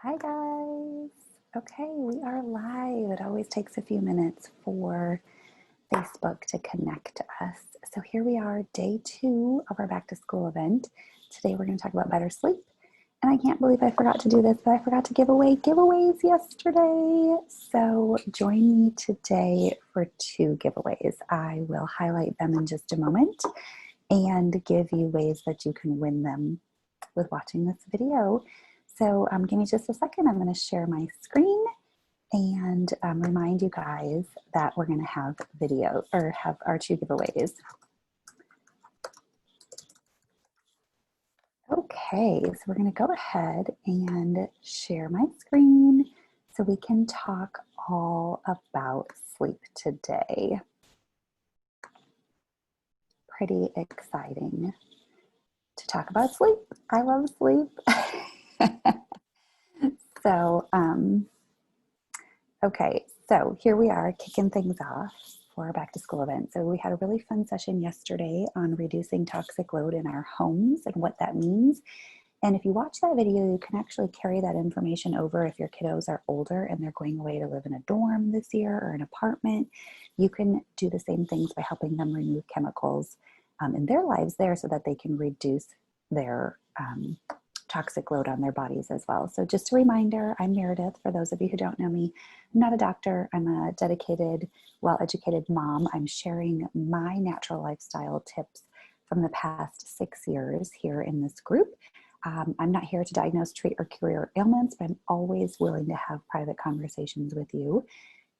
Hi guys. Okay, we are live. It always takes a few minutes for Facebook to connect us. So here we are, day 2 of our back to school event. Today we're going to talk about better sleep. And I can't believe I forgot to do this, but I forgot to give away giveaways yesterday. So join me today for 2 giveaways. I will highlight them in just a moment and give you ways that you can win them with watching this video. So give me just a second. I'm going to share my screen and remind you guys that we're going to have video or have our 2 giveaways. Okay, so we're going to go ahead and share my screen so we can talk all about sleep today. Pretty exciting to talk about sleep. I love sleep. So, okay, so here we are kicking things off for our back to school event. So we had a really fun session yesterday on reducing toxic load in our homes and what that means. And if you watch that video, you can actually carry that information over if your kiddos are older and they're going away to live in a dorm this year or an apartment. You can do the same things by helping them remove chemicals in their lives there so that they can reduce their toxic load on their bodies as well. So just a reminder, I'm Meredith. For those of you who don't know me, I'm not a doctor. I'm a dedicated, well-educated mom. I'm sharing my natural lifestyle tips from the past 6 years here in this group. I'm not here to diagnose, treat, or cure your ailments, but I'm always willing to have private conversations with you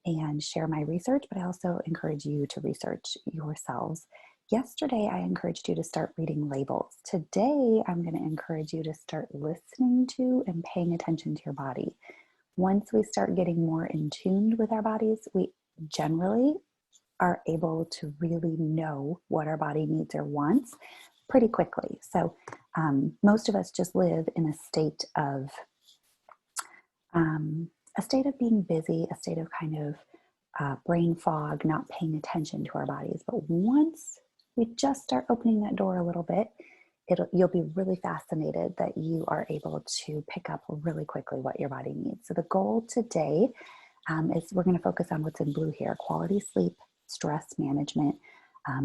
and share my research, but I also encourage you to research yourselves. Yesterday, I encouraged you to start reading labels. Today, I'm going to encourage you to start listening to and paying attention to your body. Once we start getting more in tune with our bodies, we generally are able to really know what our body needs or wants pretty quickly. So most of us just live in a state of being busy, a state of kind of brain fog, not paying attention to our bodies. But once we just start opening that door a little bit, you'll be really fascinated that you are able to pick up really quickly what your body needs. So the goal today is we're going to focus on what's in blue here: quality sleep, stress management.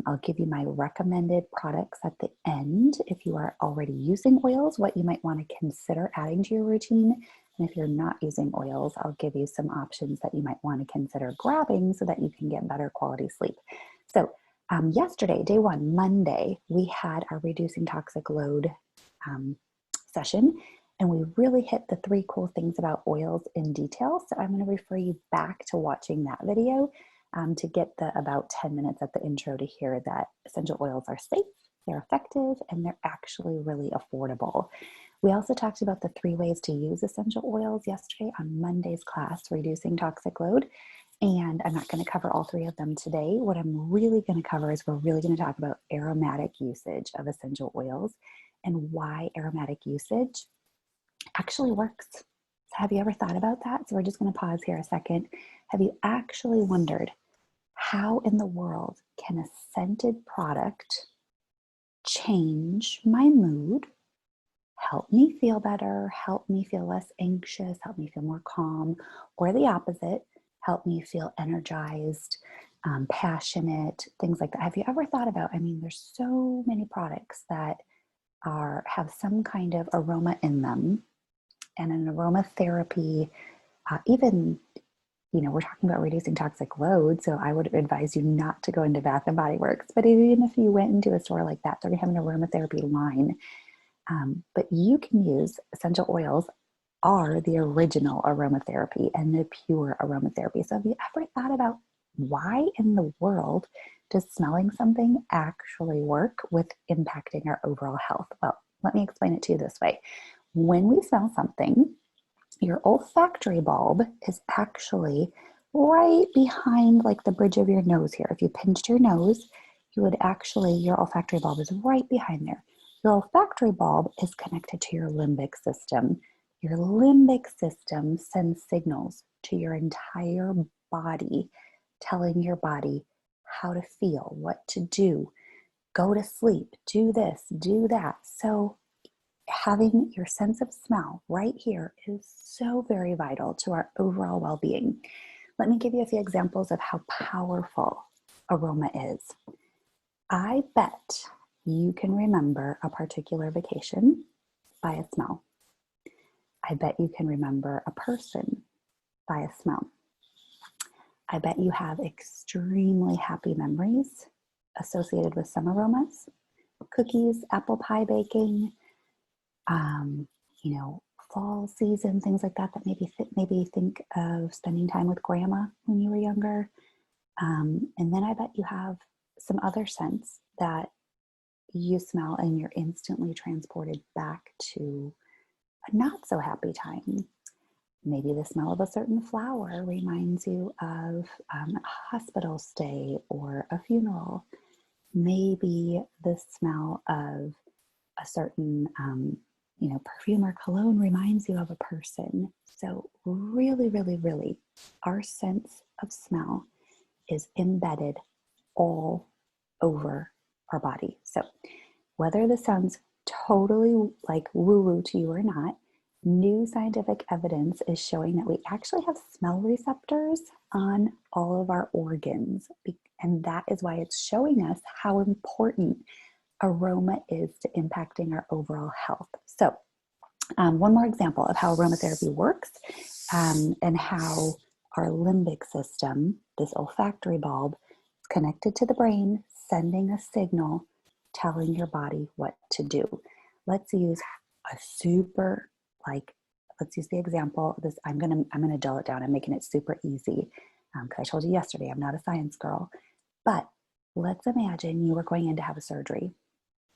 I'll give you my recommended products at the end. If you are already using oils, what you might want to consider adding to your routine. And if you're not using oils, I'll give you some options that you might want to consider grabbing so that you can get better quality sleep. So yesterday, day 1, Monday, we had our Reducing Toxic Load session. And we really hit the 3 cool things about oils in detail. So I'm going to refer you back to watching that video to get the about 10 minutes at the intro to hear that essential oils are safe, they're effective, and they're actually really affordable. We also talked about the 3 ways to use essential oils yesterday on Monday's class, Reducing Toxic Load. And I'm not going to cover all 3 of them today. What I'm really going to cover is we're really going to talk about aromatic usage of essential oils and why aromatic usage actually works. So have you ever thought about that? So we're just going to pause here a second. Have you actually wondered how in the world can a scented product change my mood, help me feel better, help me feel less anxious, help me feel more calm, or the opposite, help me feel energized, passionate, things like that? Have you ever thought about, there's so many products that have some kind of aroma in them, and an aromatherapy, even, we're talking about reducing toxic load, so I would advise you not to go into Bath and Body Works. But even if you went into a store like that, they're going to have an aromatherapy line. But you can use essential oils are the original aromatherapy and the pure aromatherapy. So have you ever thought about why in the world does smelling something actually work with impacting our overall health? Well, let me explain it to you this way. When we smell something, your olfactory bulb is actually right behind like the bridge of your nose here. If you pinched your nose, your olfactory bulb is right behind there. Your olfactory bulb is connected to your limbic system. Your limbic system sends signals to your entire body, telling your body how to feel, what to do, go to sleep, do this, do that. So having your sense of smell right here is so very vital to our overall well-being. Let me give you a few examples of how powerful aroma is. I bet you can remember a particular vacation by a smell. I bet you can remember a person by a smell. I bet you have extremely happy memories associated with some aromas. Cookies, apple pie baking, fall season, things like that, that maybe think of spending time with grandma when you were younger. And then I bet you have some other scents that you smell and you're instantly transported back to a not so happy time. Maybe the smell of a certain flower reminds you of a hospital stay or a funeral. Maybe the smell of a certain perfume or cologne reminds you of a person. So really, really, really, our sense of smell is embedded all over our body. So whether this sounds totally like woo-woo to you or not, new scientific evidence is showing that we actually have smell receptors on all of our organs. And that is why it's showing us how important aroma is to impacting our overall health. So one more example of how aromatherapy works and how our limbic system, this olfactory bulb, is connected to the brain, sending a signal, telling your body what to do. Let's use let's use the example. I'm gonna dull it down. I'm making it super easy because I told you yesterday I'm not a science girl. But let's imagine you were going in to have a surgery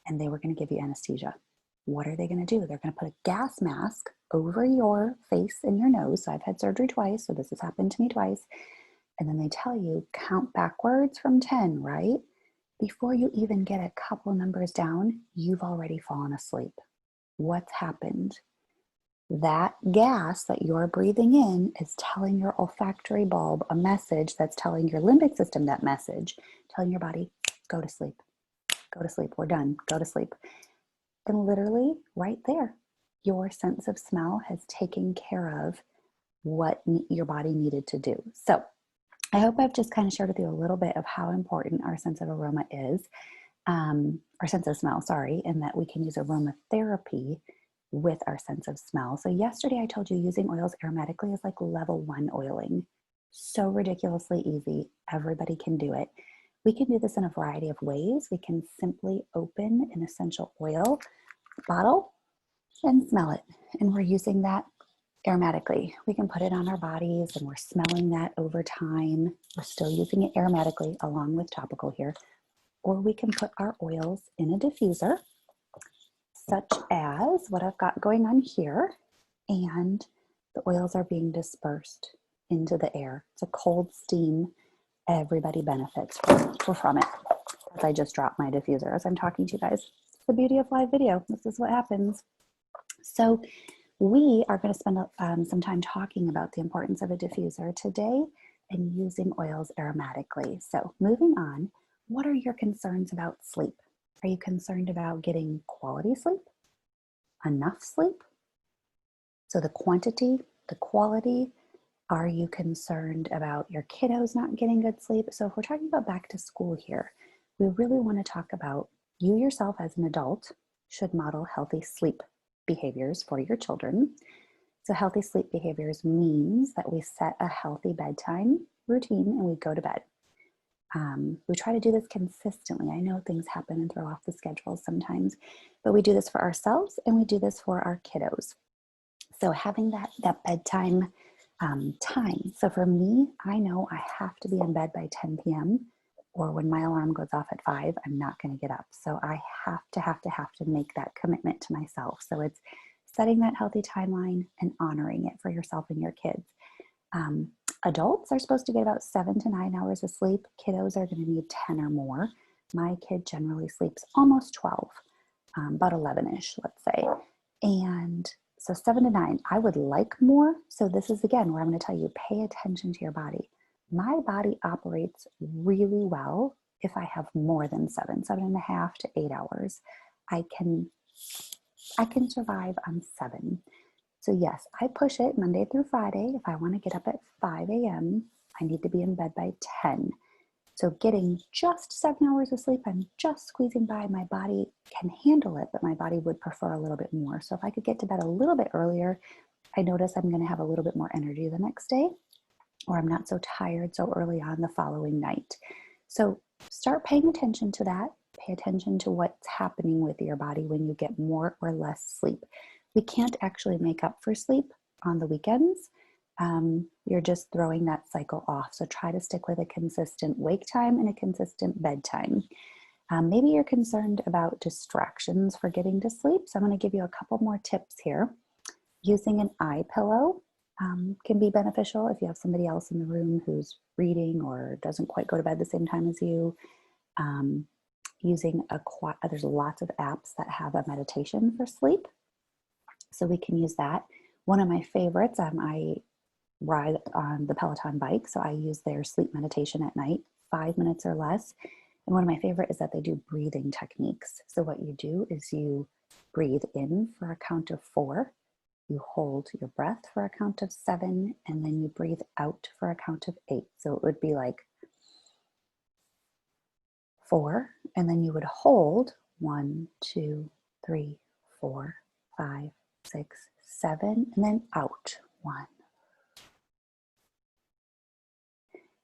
and they were going to give you anesthesia. What are they going to do? They're going to put a gas mask over your face and your nose. So I've had surgery twice, so this has happened to me twice. And then they tell you, count backwards from 10, right? Before you even get a couple numbers down, you've already fallen asleep. What's happened? That gas that you're breathing in is telling your olfactory bulb a message that's telling your limbic system that message, telling your body, go to sleep, we're done, go to sleep. And literally right there, your sense of smell has taken care of what your body needed to do. So I hope I've just kind of shared with you a little bit of how important our sense of aroma is, our sense of smell, and that we can use aromatherapy with our sense of smell. So yesterday I told you using oils aromatically is like level 1 oiling. So ridiculously easy. Everybody can do it. We can do this in a variety of ways. We can simply open an essential oil bottle and smell it. And we're using that aromatically. We can put it on our bodies and we're smelling that over time. We're still using it aromatically along with topical here. Or we can put our oils in a diffuser, such as what I've got going on here. And the oils are being dispersed into the air. It's a cold steam. Everybody benefits from it. As I just dropped my diffuser as I'm talking to you guys. It's the beauty of live video. This is what happens. So we are going to spend some time talking about the importance of a diffuser today and using oils aromatically. So moving on, what are your concerns about sleep? Are you concerned about getting quality sleep? Enough sleep? So the quantity, the quality. Are you concerned about your kiddos not getting good sleep? So if we're talking about back to school here, we really want to talk about you yourself as an adult should model healthy sleep behaviors for your children. So healthy sleep behaviors means that we set a healthy bedtime routine and we go to bed. We try to do this consistently. I know things happen and throw off the schedule sometimes, but we do this for ourselves and we do this for our kiddos. So having that bedtime time. So for me, I know I have to be in bed by 10 p.m. or when my alarm goes off at 5, I'm not going to get up. So I have to make that commitment to myself. So it's setting that healthy timeline and honoring it for yourself and your kids. Adults are supposed to get about 7 to 9 hours of sleep. Kiddos are going to need 10 or more. My kid generally sleeps almost 12, about 11-ish, let's say. And so 7 to 9, I would like more. So this is again where I'm going to tell you, pay attention to your body. My body operates really well if I have more than 7.5 to 8 hours. I can I can survive on 7. So yes, I push it Monday through Friday. If I want to get up at 5 a.m., I need to be in bed by 10. So getting just 7 hours of sleep, I'm just squeezing by. My body can handle it, but my body would prefer a little bit more. So if I could get to bed a little bit earlier, I notice I'm going to have a little bit more energy the next day, or I'm not so tired so early on the following night. So start paying attention to that. Pay attention to what's happening with your body when you get more or less sleep. We can't actually make up for sleep on the weekends. You're just throwing that cycle off. So try to stick with a consistent wake time and a consistent bedtime. Maybe you're concerned about distractions for getting to sleep. So I'm going to give you a couple more tips here. Using an eye pillow can be beneficial if you have somebody else in the room who's reading or doesn't quite go to bed the same time as you. Using there's lots of apps that have a meditation for sleep, so we can use that. One of my favorites, I ride on the Peloton bike, so I use their sleep meditation at night, 5 minutes or less. And one of my favorite is that they do breathing techniques. So what you do is you breathe in for a count of 4, you hold your breath for a count of 7, and then you breathe out for a count of 8. So it would be like 4, and then you would hold 1, 2, 3, 4, 5, 6, 7, and then out 1.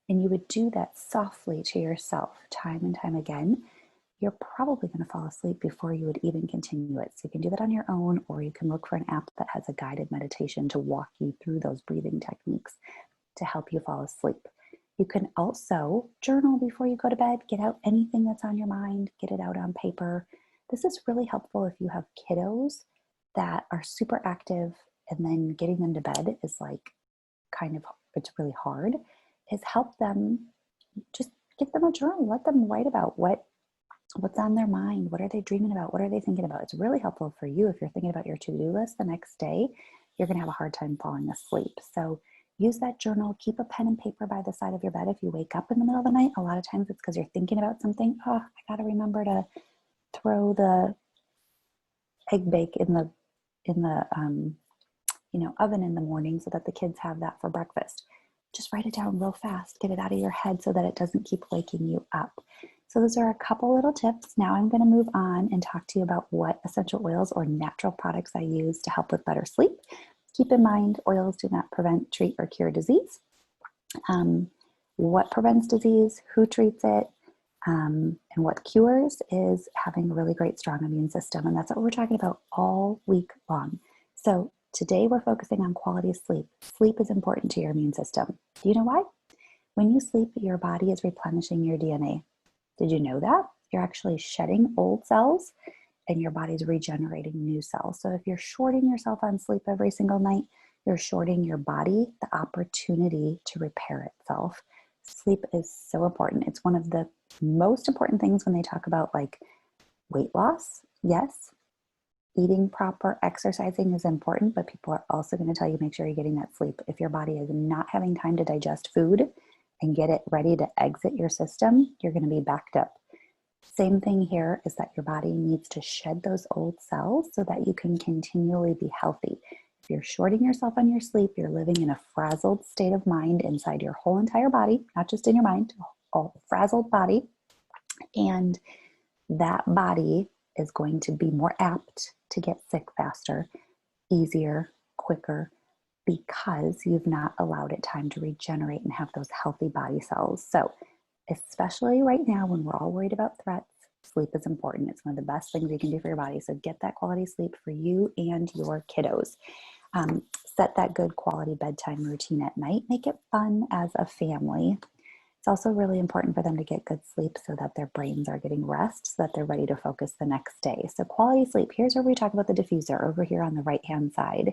And you would do that softly to yourself time and time again. You're probably going to fall asleep before you would even continue it. So you can do that on your own, or you can look for an app that has a guided meditation to walk you through those breathing techniques to help you fall asleep. You can also journal before you go to bed. Get out anything that's on your mind, get it out on paper. This is really helpful if you have kiddos that are super active and then getting them to bed is like it's really hard, is help them, just get them a journal. Let them write about what's on their mind. What are they dreaming about? What are they thinking about? It's really helpful for you if you're thinking about your to-do list the next day. You're going to have a hard time falling asleep. So use that journal. Keep a pen and paper by the side of your bed. If you wake up in the middle of the night, a lot of times it's because you're thinking about something. Oh, I got to remember to throw the egg bake in the oven in the morning so that the kids have that for breakfast. Just write it down real fast. Get it out of your head so that it doesn't keep waking you up. So those are a couple little tips. Now I'm going to move on and talk to you about what essential oils or natural products I use to help with better sleep. Keep in mind, oils do not prevent, treat, or cure disease. What prevents disease, who treats it, and what cures is having a really great, strong immune system. And that's what we're talking about all week long. So today we're focusing on quality sleep. Sleep is important to your immune system. Do you know why? When you sleep, your body is replenishing your DNA. Did you know that? You're actually shedding old cells and your body's regenerating new cells. So if you're shorting yourself on sleep every single night, you're shorting your body the opportunity to repair itself. Sleep is so important. It's one of the most important things when they talk about like weight loss. Yes, eating proper, exercising is important, but people are also going to tell you make sure you're getting that sleep. If your body is not having time to digest food and get it ready to exit your system, you're going to be backed up. Same thing here is that your body needs to shed those old cells so that you can continually be healthy. If you're shorting yourself on your sleep, you're living in a frazzled state of mind inside your whole entire body, not just in your mind, a frazzled body. And that body is going to be more apt to get sick faster, easier, quicker, because you've not allowed it time to regenerate and have those healthy body cells. So especially right now when we're all worried about threats, sleep is important. It's one of the best things you can do for your body. So get that quality sleep for you and your kiddos. Set that good quality bedtime routine at night. Make it fun as a family. It's also really important for them to get good sleep so that their brains are getting rest, so that they're ready to focus the next day. So quality sleep, here's where we talk about the diffuser over here on the right-hand side.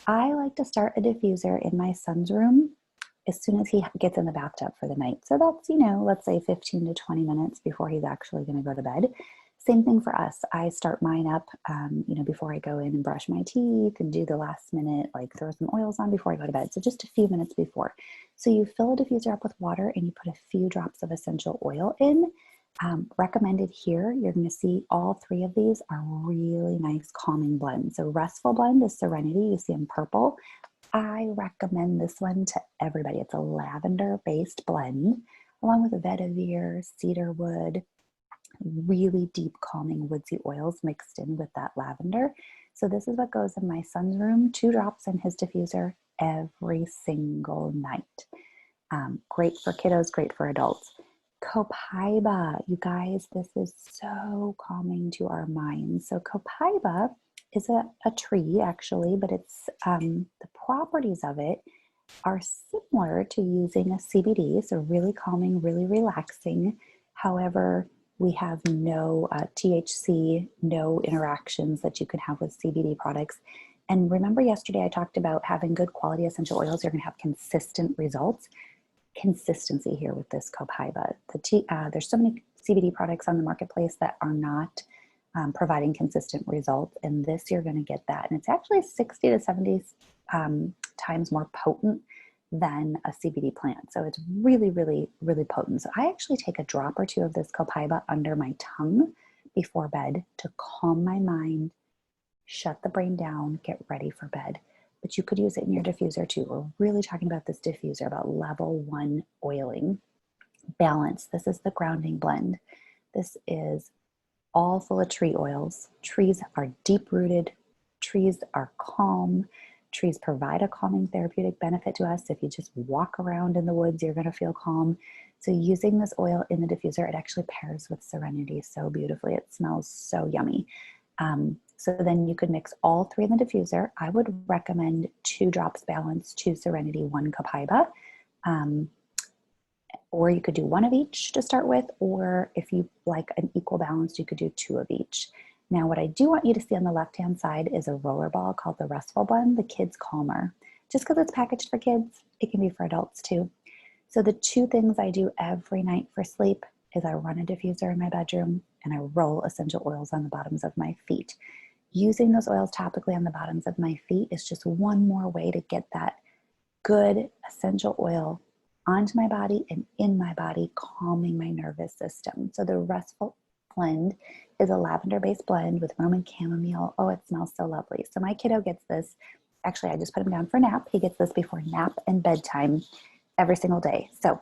I like to start a diffuser in my son's room as soon as he gets in the bathtub for the night. So that's, let's say 15 to 20 minutes before he's actually going to go to bed. Same thing for us. I start mine up, before I go in and brush my teeth and do the last minute, like throw some oils on before I go to bed. So just a few minutes before. So you fill a diffuser up with water and you put a few drops of essential oil in. Recommended here, you're going to see all three of these are really nice calming blends. So Restful Blend is Serenity, you see in purple. I recommend this one to everybody. It's a lavender-based blend, along with vetiver, cedarwood, really deep calming woodsy oils mixed in with that lavender. So this is what goes in my son's room, 2 drops in his diffuser every single night. Great for kiddos, great for adults. Copaiba, you guys, this is so calming to our minds. So copaiba is a tree actually, but it's the properties of it are similar to using a CBD, so really calming, really relaxing. However, we have no THC, no interactions that you can have with CBD products. And remember yesterday I talked about having good quality essential oils, you're gonna have consistent results. Consistency here with this copaiba. There's so many CBD products on the marketplace that are not providing consistent results, and this you're going to get that. And it's actually 60 to 70 times more potent than a CBD plant. So it's really, really, really potent. So I actually take a drop or 2 of this copaiba under my tongue before bed to calm my mind, shut the brain down, get ready for bed. But you could use it in your diffuser too. We're really talking about this diffuser, about level 1 oiling. Balance, this is the grounding blend. This is all full of tree oils. Trees are deep rooted, trees are calm, trees provide a calming therapeutic benefit to us. If you just walk around in the woods, you're gonna feel calm. So using this oil in the diffuser, it actually pairs with Serenity so beautifully. It smells so yummy. So then you could mix all 3 in the diffuser. I would recommend 2 drops Balance, 2 Serenity, 1 copaiba. Or you could do 1 of each to start with, or if you like an equal balance, you could do 2 of each. Now, what I do want you to see on the left-hand side is a roller ball called the Restful Blend, the Kids Calmer. Just because it's packaged for kids, it can be for adults too. So the 2 things I do every night for sleep is I run a diffuser in my bedroom and I roll essential oils on the bottoms of my feet. Using those oils topically on the bottoms of my feet is just one more way to get that good essential oil onto my body and in my body, calming my nervous system. So the Restful Blend is a lavender-based blend with Roman chamomile. Oh, it smells so lovely. So my kiddo gets this. Actually, I just put him down for a nap. He gets this before nap and bedtime every single day. So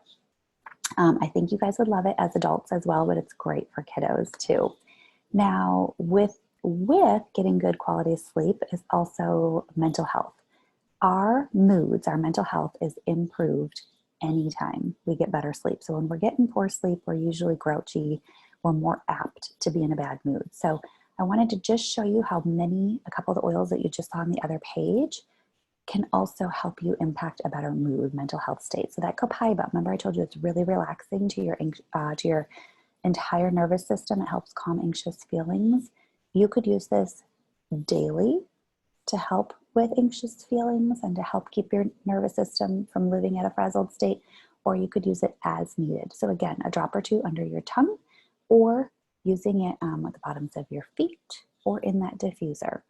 I think you guys would love it as adults as well, but it's great for kiddos too. Now, with getting good quality sleep is also mental health. Our moods, our mental health is improved anytime we get better sleep. So when we're getting poor sleep, we're usually grouchy, we're more apt to be in a bad mood. So I wanted to just show you how a couple of the oils that you just saw on the other page can also help you impact a better mood, mental health state. So that copaiba, remember I told you it's really relaxing to your entire nervous system. It helps calm anxious feelings. You could use this daily to help with anxious feelings and to help keep your nervous system from living at a frazzled state, or you could use it as needed. So again, a drop or 2 under your tongue, or using it at the bottoms of your feet or in that diffuser.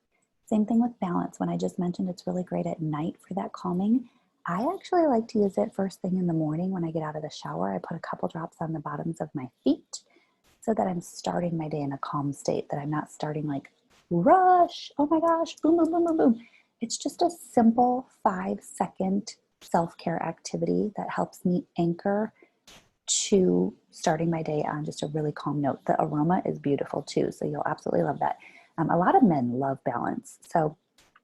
Same thing with Balance. When I just mentioned it's really great at night for that calming, I actually like to use it first thing in the morning when I get out of the shower. I put a couple drops on the bottoms of my feet so that I'm starting my day in a calm state, that I'm not starting like rush, oh my gosh, boom, boom, boom, boom, boom. It's just a simple 5-second self-care activity that helps me anchor to starting my day on just a really calm note. The aroma is beautiful too, so you'll absolutely love that. A lot of men love Balance. So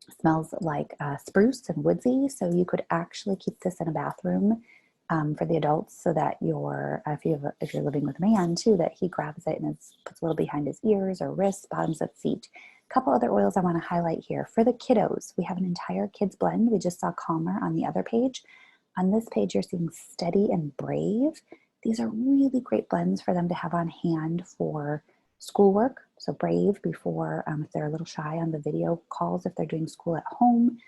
it smells like spruce and woodsy, so you could actually keep this in a bathroom for the adults, so that if you're living with a man too, that he grabs it and puts a little behind his ears or wrists, bottoms of feet. A couple other oils I want to highlight here. For the kiddos, we have an entire kids blend. We just saw Calmer on the other page. On this page, you're seeing Steady and Brave. These are really great blends for them to have on hand for schoolwork. So Brave before, if they're a little shy on the video calls, if they're doing school at home.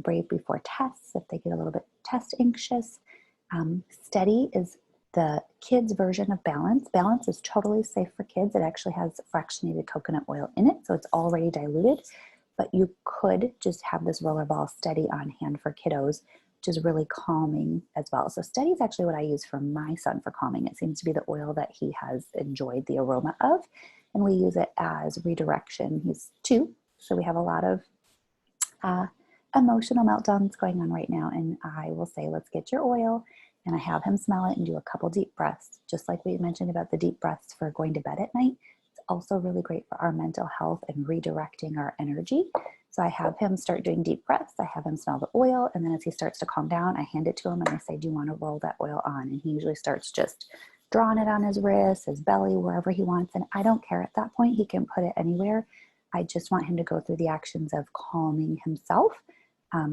Brave before tests, if they get a little bit test anxious. Steady is the kids version of Balance. Balance is totally safe for kids. It actually has fractionated coconut oil in it, so it's already diluted, but you could just have this roller ball Steady on hand for kiddos. which is really calming as well. So Steady is actually what I use for my son for calming. It seems to be the oil that he has enjoyed the aroma of, and we use it as redirection. He's 2, so we have a lot of emotional meltdowns going on right now, and I will say, let's get your oil, and I have him smell it and do a couple deep breaths, just like we mentioned about the deep breaths for going to bed at night. It's also really great for our mental health and redirecting our energy. So I have him start doing deep breaths, I have him smell the oil, and then as he starts to calm down, I hand it to him and I say, do you want to roll that oil on? And he usually starts just drawing it on his wrist, his belly, wherever he wants, and I don't care at that point. He can put it anywhere. I just want him to go through the actions of calming himself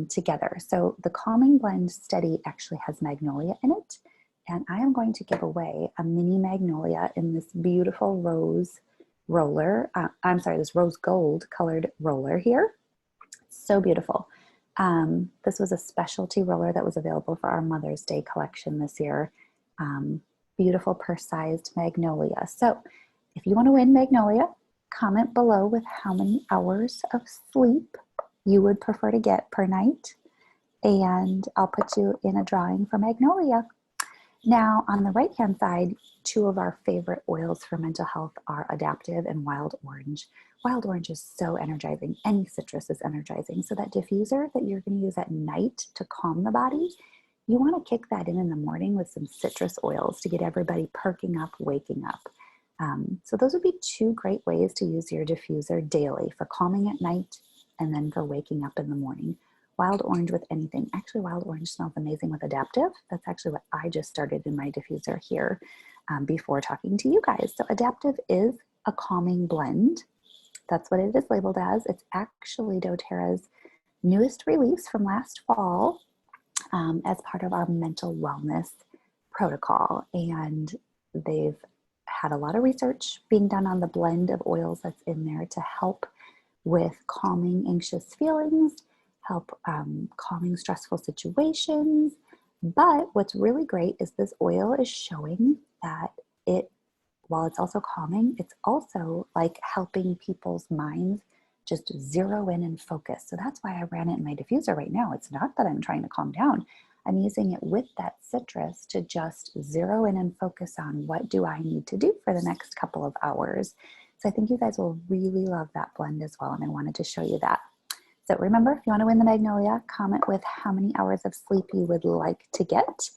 together. So the Calming Blend Steady actually has magnolia in it, and I am going to give away a mini magnolia in this beautiful rose roller. This rose gold colored roller here. So beautiful. This was a specialty roller that was available for our Mother's Day collection this year. Beautiful purse-sized magnolia. So if you want to win magnolia, comment below with how many hours of sleep you would prefer to get per night, and I'll put you in a drawing for magnolia. Now, on the right-hand side, 2 of our favorite oils for mental health are Adaptive and Wild Orange. Wild Orange is so energizing. Any citrus is energizing. So that diffuser that you're going to use at night to calm the body, you want to kick that in the morning with some citrus oils to get everybody perking up, waking up. So those would be 2 great ways to use your diffuser daily for calming at night and then for waking up in the morning. Wild Orange with anything. Actually, Wild Orange smells amazing with Adaptive. That's actually what I just started in my diffuser here before talking to you guys. So Adaptive is a calming blend. That's what it is labeled as. It's actually doTERRA's newest release from last fall as part of our mental wellness protocol. And they've had a lot of research being done on the blend of oils that's in there to help with calming anxious feelings, help calming stressful situations. But what's really great is this oil is showing that while it's also calming, it's also like helping people's minds just zero in and focus. So that's why I ran it in my diffuser right now. It's not that I'm trying to calm down. I'm using it with that citrus to just zero in and focus on what do I need to do for the next couple of hours. So I think you guys will really love that blend as well, and I wanted to show you that. So remember, if you want to win the magnolia, comment with how many hours of sleep you would like to get.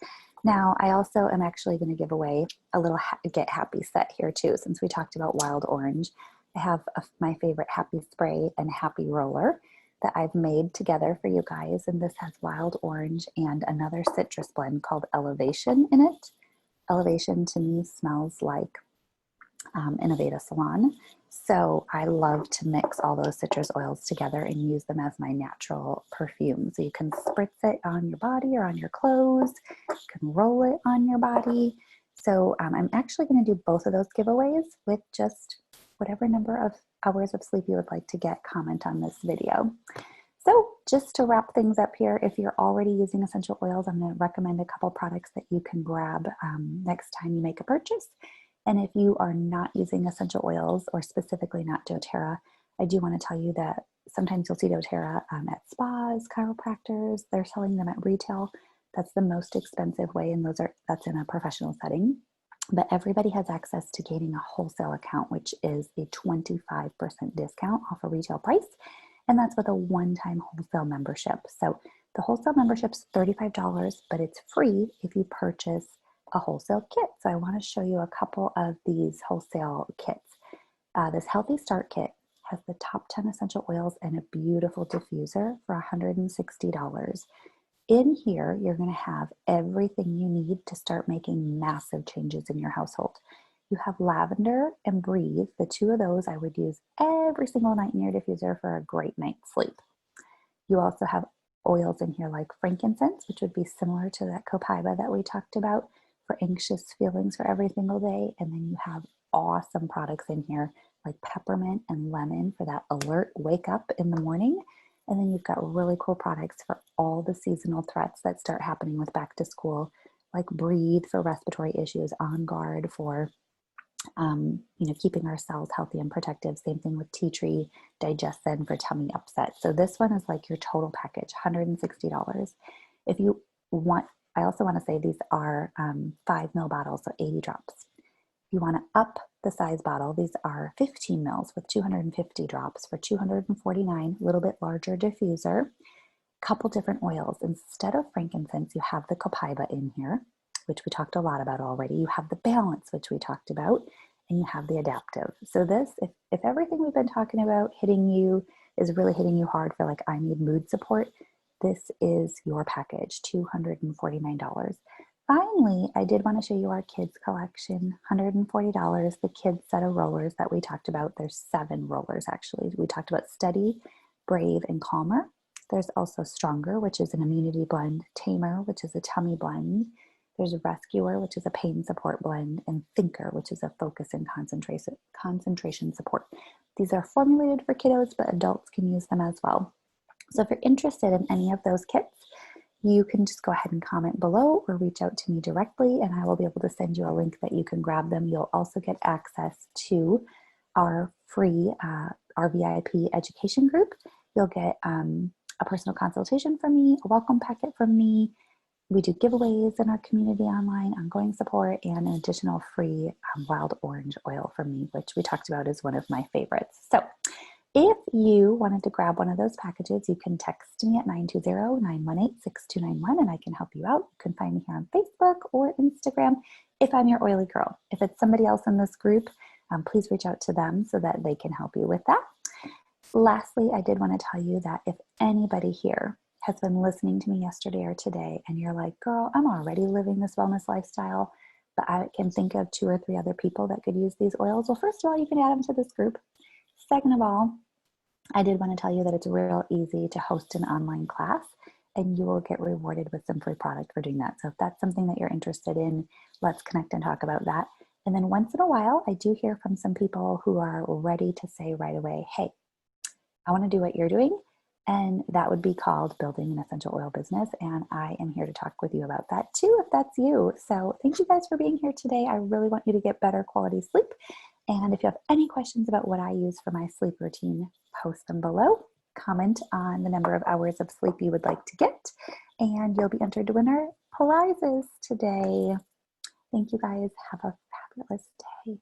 Now, I also am actually going to give away a little Get Happy set here too, since we talked about Wild Orange. I have my favorite Happy Spray and Happy Roller that I've made together for you guys, and this has Wild Orange and another citrus blend called Elevation in it. Elevation to me smells like Innovata Salon. So I love to mix all those citrus oils together and use them as my natural perfume. So you can spritz it on your body or on your clothes, you can roll it on your body. So I'm actually going to do both of those giveaways with just whatever number of hours of sleep you would like to get. Comment on this video. So just to wrap things up here, if you're already using essential oils, I'm going to recommend a couple products that you can grab next time you make a purchase. And if you are not using essential oils, or specifically not doTERRA, I do want to tell you that sometimes you'll see doTERRA at spas, chiropractors. They're selling them at retail. That's the most expensive way, and that's in a professional setting. But everybody has access to gaining a wholesale account, which is a 25% discount off a retail price. And that's with a one-time wholesale membership. So the wholesale membership's $35, but it's free if you purchase a wholesale kit. So I want to show you a couple of these wholesale kits. This Healthy Start Kit has the top 10 essential oils and a beautiful diffuser for $160. In here, you're going to have everything you need to start making massive changes in your household. You have lavender and breathe. The 2 of those I would use every single night in your diffuser for a great night's sleep. You also have oils in here like frankincense, which would be similar to that copaiba that we talked about for anxious feelings for every single day. And then you have awesome products in here like peppermint and lemon for that alert wake up in the morning. And then you've got really cool products for all the seasonal threats that start happening with back to school, like Breathe for respiratory issues, On Guard for keeping our cells healthy and protective. Same thing with Tea Tree, Digestin for tummy upset. So this one is like your total package, $160. If you want, I also want to say these are 5 ml bottles, so 80 drops. If you want to up the size bottle, these are 15 mils with 250 drops for $249, a little bit larger diffuser. Couple different oils. Instead of frankincense, you have the copaiba in here, which we talked a lot about already. You have the balance, which we talked about, and you have the adaptive. So this, if everything we've been talking about hitting you is really hitting you hard for like, I need mood support, this is your package, $249. Finally, I did want to show you our kids collection, $140, the kids set of rollers that we talked about. There's 7 rollers actually. We talked about Steady, Brave, and Calmer. There's also Stronger, which is an immunity blend, Tamer, which is a tummy blend. There's Rescuer, which is a pain support blend, and Thinker, which is a focus and concentration support. These are formulated for kiddos, but adults can use them as well. So if you're interested in any of those kits, you can just go ahead and comment below or reach out to me directly, and I will be able to send you a link that you can grab them. You'll also get access to our free, our VIP education group. You'll get a personal consultation from me, a welcome packet from me. We do giveaways in our community online, ongoing support, and an additional free wild orange oil from me, which we talked about is one of my favorites. So if you wanted to grab one of those packages, you can text me at 920-918-6291 and I can help you out. You can find me here on Facebook or Instagram if I'm your oily girl. If it's somebody else in this group, please reach out to them so that they can help you with that. Lastly, I did want to tell you that if anybody here has been listening to me yesterday or today and you're like, girl, I'm already living this wellness lifestyle, but I can think of 2 or 3 other people that could use these oils. Well, first of all, you can add them to this group. Second of all, I did want to tell you that it's real easy to host an online class and you will get rewarded with some free product for doing that. So if that's something that you're interested in, let's connect and talk about that. And then once in a while, I do hear from some people who are ready to say right away, hey, I want to do what you're doing. And that would be called building an essential oil business. And I am here to talk with you about that too, if that's you. So thank you guys for being here today. I really want you to get better quality sleep. And if you have any questions about what I use for my sleep routine, post them below. Comment on the number of hours of sleep you would like to get, and you'll be entered to win our prizes today. Thank you guys. Have a fabulous day.